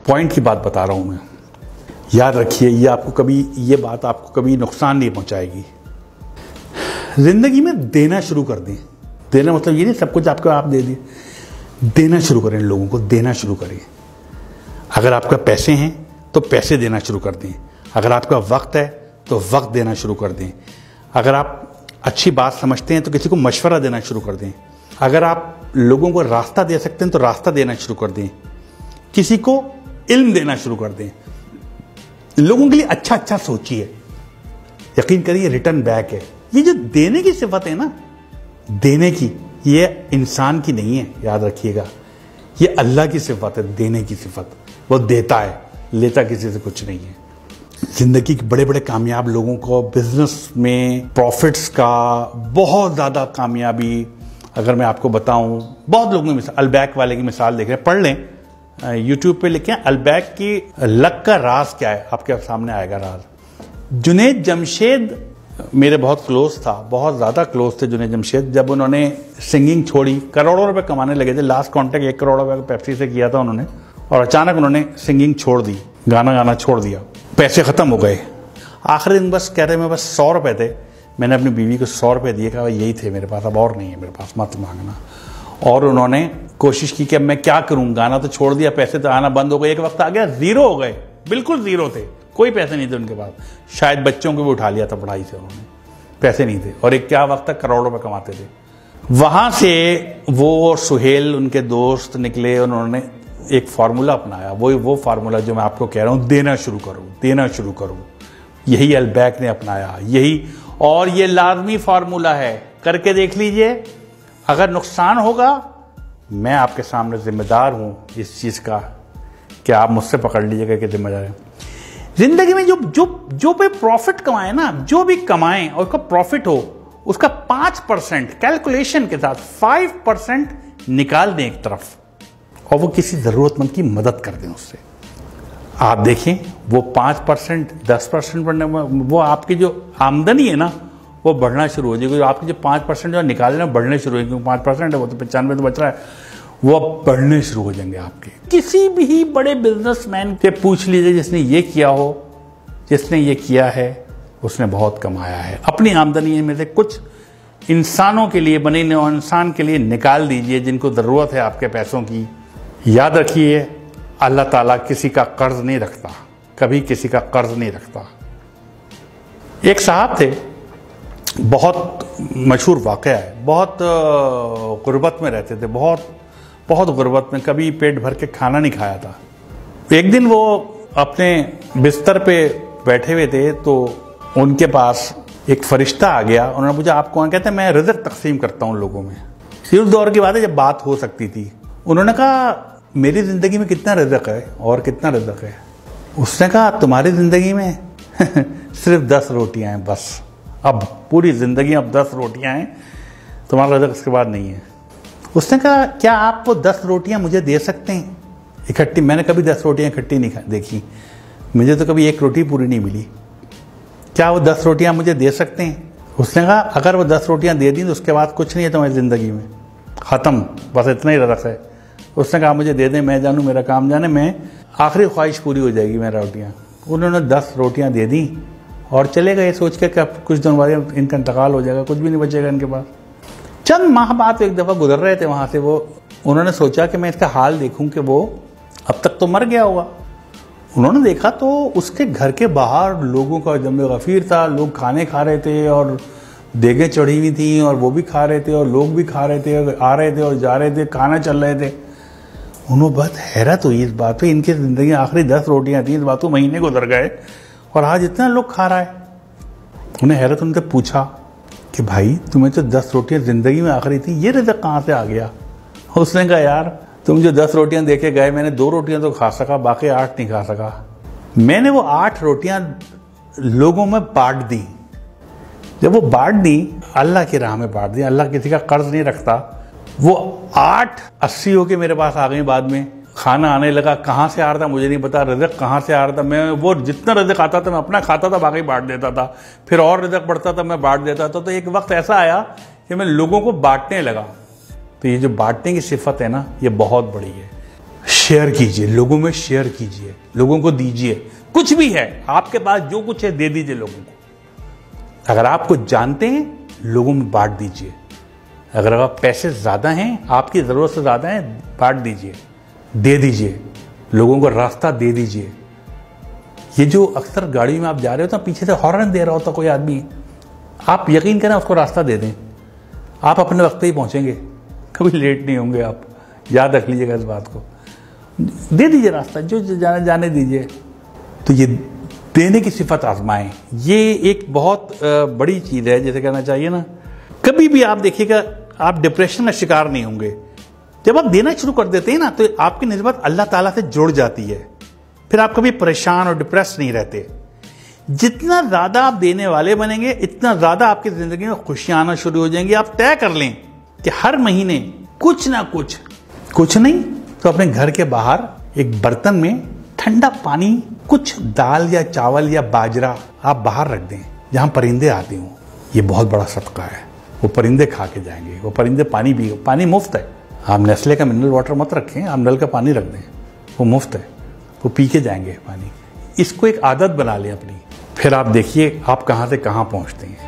Point की बात बता रहा हूं मैं। याद रखिए, ये बात आपको कभी नुकसान नहीं पहुंचाएगी। जिंदगी में देना शुरू कर दें। देना मतलब ये नहीं सब कुछ आपको आप दे दिए। देना शुरू करें, लोगों को देना शुरू करें। अगर आपका पैसे हैं तो पैसे देना शुरू कर दें। अगर आपका वक्त है तो वक्त देना शुरू कर दें। अगर आप अच्छी बात समझते हैं तो किसी को मशवरा देना शुरू कर दें। अगर आप लोगों को रास्ता दे सकते हैं तो रास्ता देना शुरू कर दें। किसी को इल्म देना शुरू कर दें। लोगों के लिए अच्छा अच्छा सोचिए। यकीन करिए रिटर्न बैक है। ये जो देने की सिफत है ना, देने की, ये इंसान की नहीं है, याद रखिएगा। ये अल्लाह की सिफत है, देने की सिफत। वो देता है, लेता किसी से कुछ नहीं है। जिंदगी के बड़े बड़े कामयाब लोगों को बिजनेस में प्रॉफिट्स का बहुत ज़्यादा कामयाबी, अगर मैं आपको बताऊं, बहुत लोगों की अलबैक वाले की मिसाल देख रहे हैं, पढ़ लें, यूट्यूब पे लिखें अलबैक की लक का राज क्या है, आपके सामने आएगा राज। जुनैद जमशेद मेरे बहुत क्लोज था, बहुत ज़्यादा क्लोज थे जुनैद जमशेद। जब उन्होंने सिंगिंग छोड़ी, करोड़ों रुपए कमाने लगे थे, लास्ट कॉन्ट्रैक्ट 1 करोड़ रुपए पेप्सी से किया था उन्होंने, और अचानक उन्होंने सिंगिंग छोड़ दी, गाना छोड़ दिया, पैसे ख़त्म हो गए। आखिरी दिन बस कह रहे मैं बस 100 रुपये थे, मैंने अपनी बीवी को 100 रुपये दिए, कहा यही थे मेरे पास, अब और नहीं है मेरे पास, मत मांगना। और उन्होंने कोशिश की कि अब मैं क्या करूं, गाना तो छोड़ दिया, पैसे तो आना बंद हो गए। एक वक्त आ गया ज़ीरो हो गए, बिल्कुल ज़ीरो थे, कोई पैसे नहीं थे उनके पास। शायद बच्चों को भी उठा लिया था पढ़ाई से उन्होंने, पैसे नहीं थे। और एक क्या वक्त तक करोड़ों रुपए कमाते थे। वहां से वो सुहेल उनके दोस्त निकले, उन्होंने एक फार्मूला अपनाया, वो फार्मूला जो मैं आपको कह रहा हूं, देना शुरू करो, देना शुरू करो। यही अलबैक ने अपनाया, यही, और ये लाजमी फार्मूला है, करके देख लीजिए। अगर नुकसान होगा, मैं आपके सामने जिम्मेदार हूं इस चीज का, कि आप मुझसे पकड़ लीजिएगा कि जिम्मेदार है। जिंदगी में जो भी प्रॉफिट कमाए ना, जो भी कमाएं और उसका प्रॉफिट हो, उसका 5% कैलकुलेशन के साथ 5% निकाल दें एक तरफ, और वो किसी जरूरतमंद की मदद कर दें उससे। आप देखें वो 5%, 10% बढ़ने, वो आपकी जो आमदनी है ना, वो बढ़ना शुरू हो जाएगी। आपके जो 5% जो निकालना बढ़ने शुरू हो जाएंगे, 5% है वो तो 95 तो बच रहा है, वो अब बढ़ने शुरू हो जाएंगे आपके। किसी भी बड़े बिजनेसमैन से पूछ लीजिए जिसने ये किया हो, जिसने ये किया है, उसने बहुत कमाया है। अपनी आमदनी में से कुछ इंसानों के लिए, बने इंसान के लिए निकाल दीजिए जिनको ज़रूरत है आपके पैसों की। याद रखिए, अल्लाह ताला किसी का कर्ज नहीं रखता, कभी किसी का कर्ज नहीं रखता। एक साहब थे, बहुत मशहूर वाक़या है, बहुत गुर्बत में रहते थे, बहुत गुर्बत में, कभी पेट भर के खाना नहीं खाया था। एक दिन वो अपने बिस्तर पे बैठे हुए थे तो उनके पास एक फरिश्ता आ गया। उन्होंने पूछा आप कौन? कहते हैं मैं रिज़्क़ तकसीम करता हूँ लोगों में। ये उस दौर की बात है जब बात हो सकती थी। उन्होंने कहा मेरी ज़िंदगी में कितना रिज़्क़ है और कितना रिज़्क़ है? उसने कहा तुम्हारी ज़िंदगी में सिर्फ 10 रोटियां हैं बस। अब पूरी ज़िंदगी अब 10 रोटियां हैं, तुम्हारा रिज़्क़ इसके बाद नहीं है। उसने कहा क्या आप वो 10 रोटियां मुझे दे सकते हैं इकट्ठी? मैंने कभी 10 रोटियां इकट्ठी नहीं देखी, मुझे तो कभी एक रोटी पूरी नहीं मिली। क्या वो 10 रोटियां मुझे दे सकते हैं? उसने कहा अगर वो 10 रोटियां दे दी तो उसके बाद कुछ नहीं है तुम्हारी ज़िंदगी में, ख़त्म, बस इतना ही रिज़्क़ है। उसने कहा मुझे दे दें, मैं जानूँ मेरा काम जाने, मैं आखिरी ख्वाहिश पूरी हो जाएगी मेरा रोटियाँ। उन्होंने 10 रोटियाँ दे दी और चले गए सोच के कि कुछ दिन बाद इनका इंतकाल हो जाएगा, कुछ भी नहीं बचेगा इनके पास। चंद माह बाद एक दफ़ा गुजर रहे थे वहाँ से, वो उन्होंने सोचा कि मैं इसका हाल देखूँ कि वो अब तक तो मर गया होगा। उन्होंने देखा तो उसके घर के बाहर लोगों का जम गफ़ीर था, लोग खाने खा रहे थे और देगें चढ़ी हुई थी और वो भी खा रहे थे और लोग भी खा रहे थे, आ रहे थे और जा रहे थे, खाना चल रहे थे। उन्होंने बहुत हैरत हुई इस बात पे, इनकी ज़िंदगी आखिरी 10 रोटियां थी, इस बात को महीने गुजर गए और आज इतना लोग खा रहा है। उन्हें हैरत उनसे पूछा कि भाई तुम्हें तो 10 रोटियां ज़िंदगी में आखिरी थी, ये रिज़्क़ कहाँ से आ गया? उसने कहा यार तुम जो 10 रोटियां देके गए, मैंने 2 रोटियां तो खा सका, बाकी 8 नहीं खा सका। मैंने वो 8 रोटियां लोगों में बांट दी। जब वो बांट दी, अल्लाह की राह में बांट दी, अल्लाह किसी का कर्ज नहीं रखता। वो 8 80 होके मेरे पास आ गई। बाद में खाना आने लगा, कहाँ से आ रहा था मुझे नहीं पता, रिज़्क़ कहाँ से आ रहा था। मैं वो जितना रिज़्क़ आता था मैं अपना खाता था, बाकी बांट देता था, फिर और रिज़्क़ बढ़ता था मैं बांट देता था। तो एक वक्त ऐसा आया कि मैं लोगों को बांटने लगा। तो ये जो बांटने की सिफत है ना, ये बहुत बड़ी है। शेयर कीजिए, लोगों में शेयर कीजिए, लोगों को दीजिए। कुछ भी है आपके पास, जो कुछ है दे दीजिए लोगों को। अगर आप कुछ जानते हैं, लोगों में बांट दीजिए। अगर आप पैसे ज्यादा हैं, आपकी जरूरत से ज्यादा है, बांट दीजिए, दे दीजिए, लोगों को रास्ता दे दीजिए। ये जो अक्सर गाड़ी में आप जा रहे हो तो पीछे से हॉर्न दे रहा होता कोई आदमी, आप यकीन करें उसको रास्ता दे दें, आप अपने वक्त पे ही पहुंचेंगे, कभी लेट नहीं होंगे आप। याद रख लीजिएगा इस बात को। दे दीजिए रास्ता, जो जाने दीजिए। तो ये देने की सिफत आजमाएं, ये एक बहुत बड़ी चीज है, जैसे कहना चाहिए ना। कभी भी आप देखिएगा, आप डिप्रेशन में शिकार नहीं होंगे। जब आप देना शुरू कर देते हैं ना, तो आपकी निस्बत अल्लाह ताला से जुड़ जाती है। फिर आप कभी परेशान और डिप्रेस नहीं रहते। जितना ज्यादा आप देने वाले बनेंगे, इतना ज्यादा आपकी जिंदगी में खुशियां आना शुरू हो जाएंगी। आप तय कर लें कि हर महीने कुछ ना कुछ नहीं तो अपने घर के बाहर एक बर्तन में ठंडा पानी, कुछ दाल या चावल या बाजरा आप बाहर रख दें, जहां परिंदे आते हों। ये बहुत बड़ा सदका है। वो परिंदे खा के जाएंगे, वो परिंदे पानी भी, पानी मुफ्त है। आप नेस्ले का मिनरल वाटर मत रखें, आप नल का पानी रख दें, वो मुफ्त है, वो पी के जाएंगे पानी। इसको एक आदत बना लें अपनी, फिर आप देखिए आप कहां से कहां पहुंचते हैं।